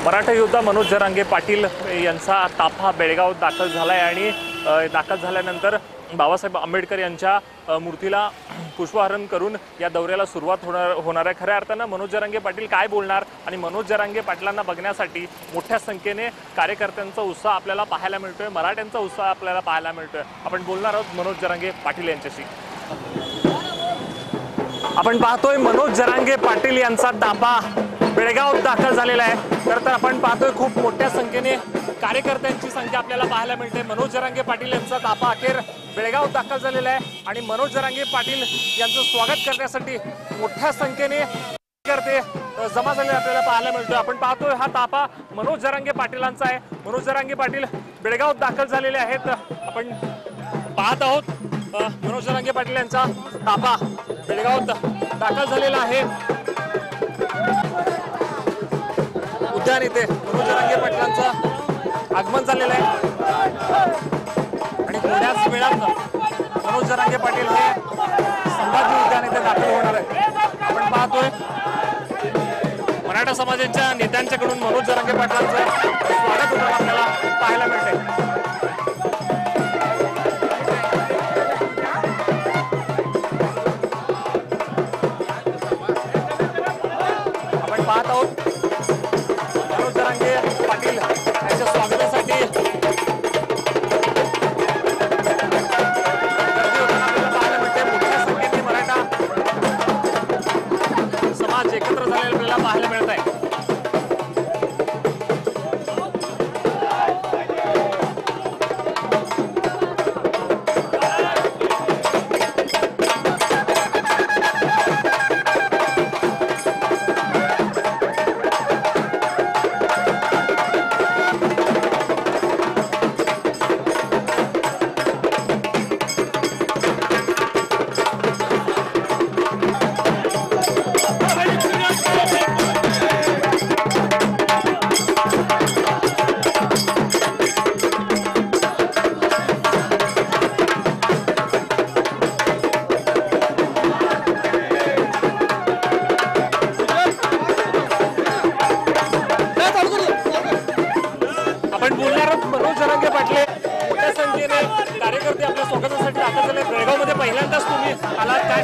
मराठा योद्धा मनोज जरांगे पाटील यांचा ताफा बेळगाव दाखल झालाय आणि दाखल झाल्यानंतर बाबासाहेब आंबेडकर यांच्या मूर्तीला पुष्पहार करून या दौऱ्याला सुरुवात होणार आहे। खऱ्या अर्थानं मनोज जरांगे पाटील काय बोलणार आणि मनोज जरांगे पाटलांना बघण्यासाठी मोठ्या संख्येने कार्यकर्त्यांचा उत्साह आपल्याला पाहायला मिळतोय, मराठ्यांचा उत्साह आपल्याला पाहायला मिळतोय। आपण बोलणार आहोत मनोज जरांगे पाटील यांच्याशी। आपण पाहतोय मनोज जरांगे पाटील यांचा ताफा बेळगाव दाखल झालेला आहे। तर आपण पाहतोय खूप मोठ्या संख्येने कार्यकर्त्यांची संख्या आपल्याला पाहायला मिळते। मनोज जरांगे पाटील यांचा ताफा अखेर बेळगाव दाखल झालेला आहे आणि मनोज जरांगे पाटील यांचं स्वागत करण्यासाठी मोठ्या संख्येने कार्यकर्ते जमा झालेले आपल्याला पाहायला मिळतोय। आपण पाहतोय हा ताफा मनोज जरांगे पाटीलांचा आहे। मनोज जरांगे पाटील बेळगाव दाखल झालेले आहेत। आपण पाहत आहोत मनोज जरांगे पाटील यांचा ताफा बेळगावात दाखल झालेला आहे। उद्यान इथे मनोज जरांगे पाटलांचं आगमन झालेलं आहे आणि थोड्याच वेळात मनोज जरांगे पाटील हे संभाजी उद्यान इथे दाखल होणार आहे। आपण पाहतोय मराठा समाजाच्या नेत्यांच्याकडून मनोज जरांगे पाटलांचं स्वागत होताना आपल्याला पाहायला मिळते। आपण पाहत आहोत मनोज जरांगे पाटील यांच्या स्वागतासाठी पाहायला मिळते। मोठ्या संख्येने मराठा समाज एकत्र झालेला आपल्याला पाहायला मिळत आहे। आपण बोलणार आहोत मनोज जरांगे पाटील मोठ्या संख्येने कार्यकर्ते आपल्या स्वागतासाठी दाखल झाले। बेळगावमध्ये पहिल्यांदाच तुम्ही आलात, काय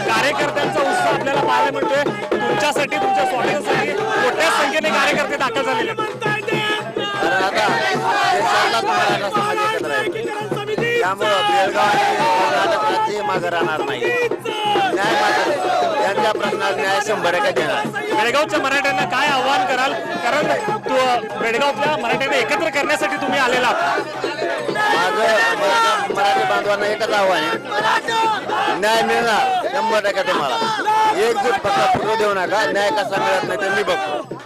कार्यकर्त्यांचा उत्साह आपल्याला पाहायला मिळतोय। तुमच्यासाठी तुमच्या स्वागतासाठी मोठ्या संख्येने कार्यकर्ते दाखल झालेले आहेत। त्यामुळं बेळगाव मागे राहणार नाही। न्याय मात्र त्यांच्या प्रश्नात न्याय 100% देणार। बेळगावच्या मराठ्यांना काय आव्हान कराल, कारण बेळगावच्या मराठ्यांना एकत्र करण्यासाठी तुम्ही आलेला? माझं मराठी बांधवांना एकच आव्हान आहे, न्याय मिळणार 100% तुम्हाला। एकजूट फक्त पुढे देऊ नका, न्याय कसा मिळत नाही ते मी बघतो।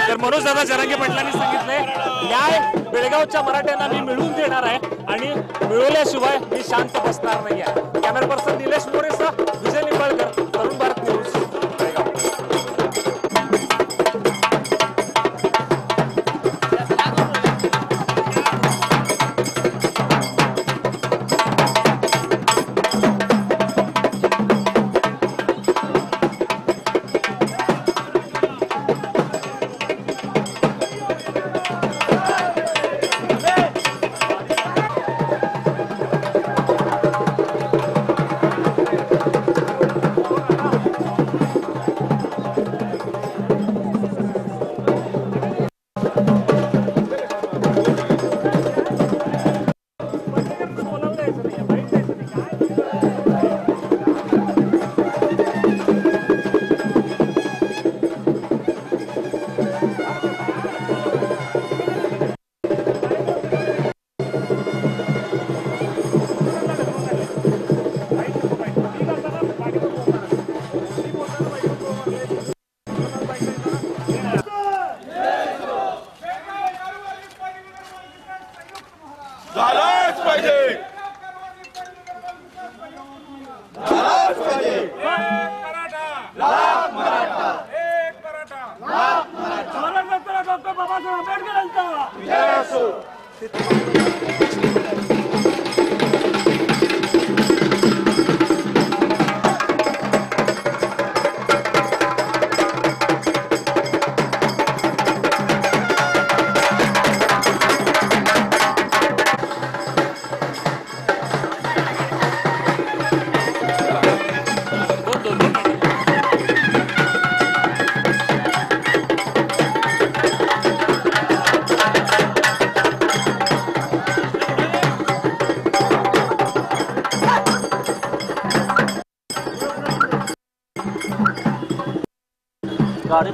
तर मनोज दादा जरांगे पाटलांनी सांगितलंय न्याय बेळगावच्या मराठ्यांना मी मिळवून देणार आहे आणि मिळवल्याशिवाय मी शांत बसणार नाही आहे। कॅमेरा पर्सन निलेश मोरेसह विजय निंबाळकर, तरुण भारत न्यूज, बेळगाव। गाडी